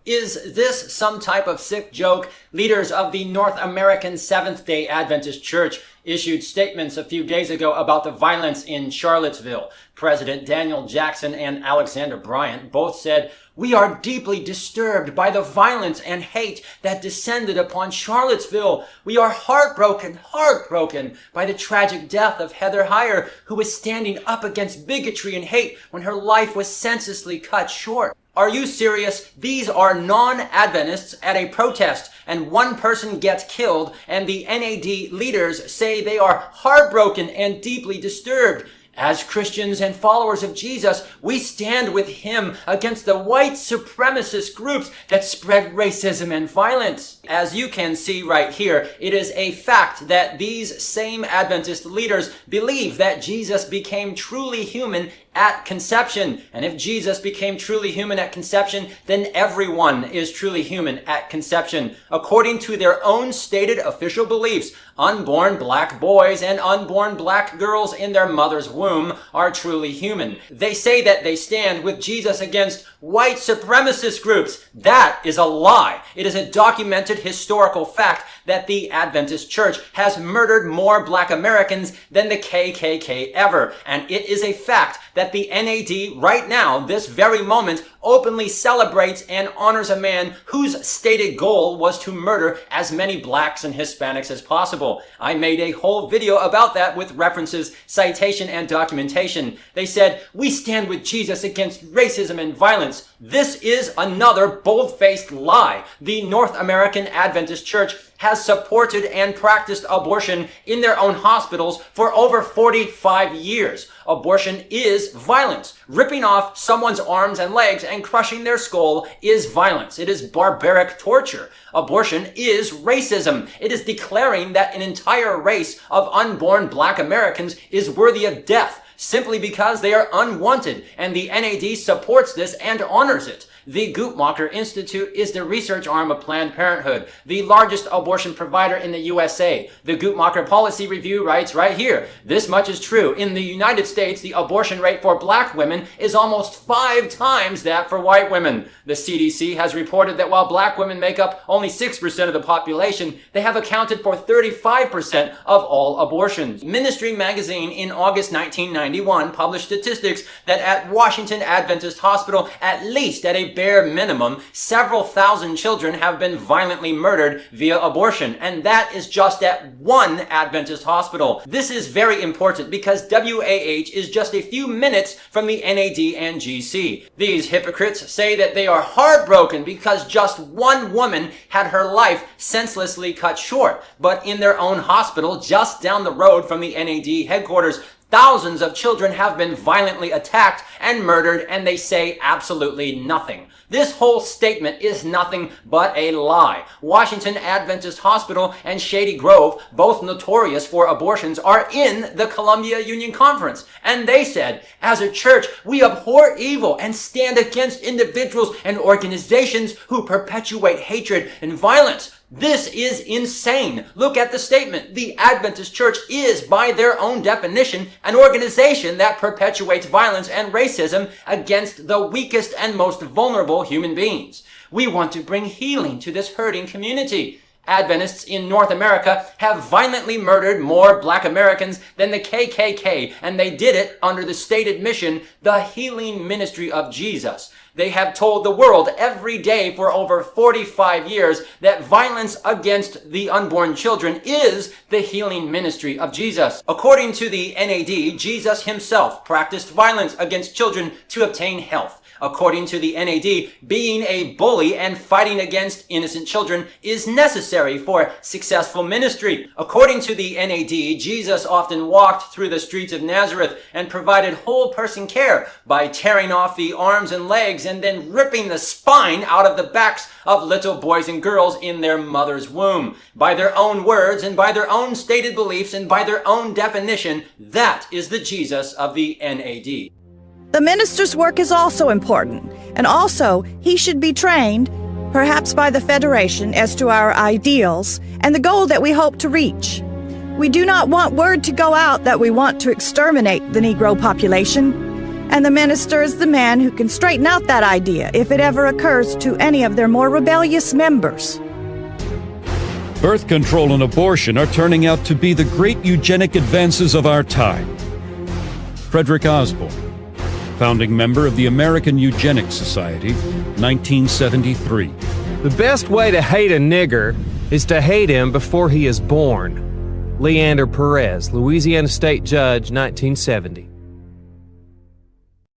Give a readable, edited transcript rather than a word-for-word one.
Is this some type of sick joke? Leaders of the North American Seventh-day Adventist Church issued statements a few days ago about the violence in Charlottesville. President Daniel Jackson and Alexander Bryant both said, "We are deeply disturbed by the violence and hate that descended upon Charlottesville. We are heartbroken by the tragic death of Heather Heyer, who was standing up against bigotry and hate when her life was senselessly cut short." Are you serious? These are non-Adventists at a protest, and one person gets killed, and the NAD leaders say they are heartbroken and deeply disturbed. As Christians and followers of Jesus, we stand with him against the white supremacist groups that spread racism and violence. As you can see right here, it is a fact that these same Adventist leaders believe that Jesus became truly human at conception. And if Jesus became truly human at conception, then everyone is truly human at conception. According to their own stated official beliefs, unborn black boys and unborn black girls in their mother's womb are truly human. They say that they stand with Jesus against white supremacist groups. That is a lie. It is a documented historical fact that the Adventist Church has murdered more black Americans than the KKK ever. And it is a fact that the NAD right now, this very moment, openly celebrates and honors a man whose stated goal was to murder as many blacks and Hispanics as possible. I made a whole video about that with references, citation, and documentation. They said, "We stand with Jesus against racism and violence." This is another bold-faced lie. The North American Adventist Church has supported and practiced abortion in their own hospitals for over 45 years. Abortion is violence. Ripping off someone's arms and legs and crushing their skull is violence. It is barbaric torture. Abortion is racism. It is declaring that an entire race of unborn black Americans is worthy of death simply because they are unwanted, and the NAD supports this and honors it. The Guttmacher Institute is the research arm of Planned Parenthood, the largest abortion provider in the USA. The Guttmacher Policy Review writes right here, "This much is true. In the United States, the abortion rate for black women is almost 5 times that for white women." The CDC has reported that while black women make up only 6% of the population, they have accounted for 35% of all abortions. Ministry Magazine in August 1991 published statistics that at Washington Adventist Hospital, at least at a bare minimum, several thousand children have been violently murdered via abortion, and that is just at one Adventist hospital. This is very important because WAH is just a few minutes from the NAD and GC. These hypocrites say that they are heartbroken because just one woman had her life senselessly cut short, but in their own hospital just down the road from the NAD headquarters, thousands of children have been violently attacked and murdered, and they say absolutely nothing. This whole statement is nothing but a lie. Washington Adventist Hospital and Shady Grove, both notorious for abortions, are in the Columbia Union Conference. And they said, "As a church, we abhor evil and stand against individuals and organizations who perpetuate hatred and violence." This is insane. Look at the statement. The Adventist Church is, by their own definition, an organization that perpetuates violence and racism against the weakest and most vulnerable human beings. We want to bring healing to this hurting community. Adventists in North America have violently murdered more black Americans than the KKK, and they did it under the stated mission, the healing ministry of Jesus. They have told the world every day for over 45 years that violence against the unborn children is the healing ministry of Jesus. According to the NAD, Jesus himself practiced violence against children to obtain health. According to the NAD, being a bully and fighting against innocent children is necessary for successful ministry. According to the NAD, Jesus often walked through the streets of Nazareth and provided whole person care by tearing off the arms and legs and then ripping the spine out of the backs of little boys and girls in their mother's womb. By their own words and by their own stated beliefs and by their own definition, that is the Jesus of the NAD. The minister's work is also important, and also he should be trained, perhaps by the Federation, as to our ideals and the goal that we hope to reach. We do not want word to go out that we want to exterminate the Negro population, And the minister is the man who can straighten out that idea if it ever occurs to any of their more rebellious members. Birth control and abortion are turning out to be the great eugenic advances of our time. Frederick Osborne, founding member of the American Eugenics Society, 1973. The best way to hate a nigger is to hate him before he is born. Leander Perez, Louisiana State Judge, 1970.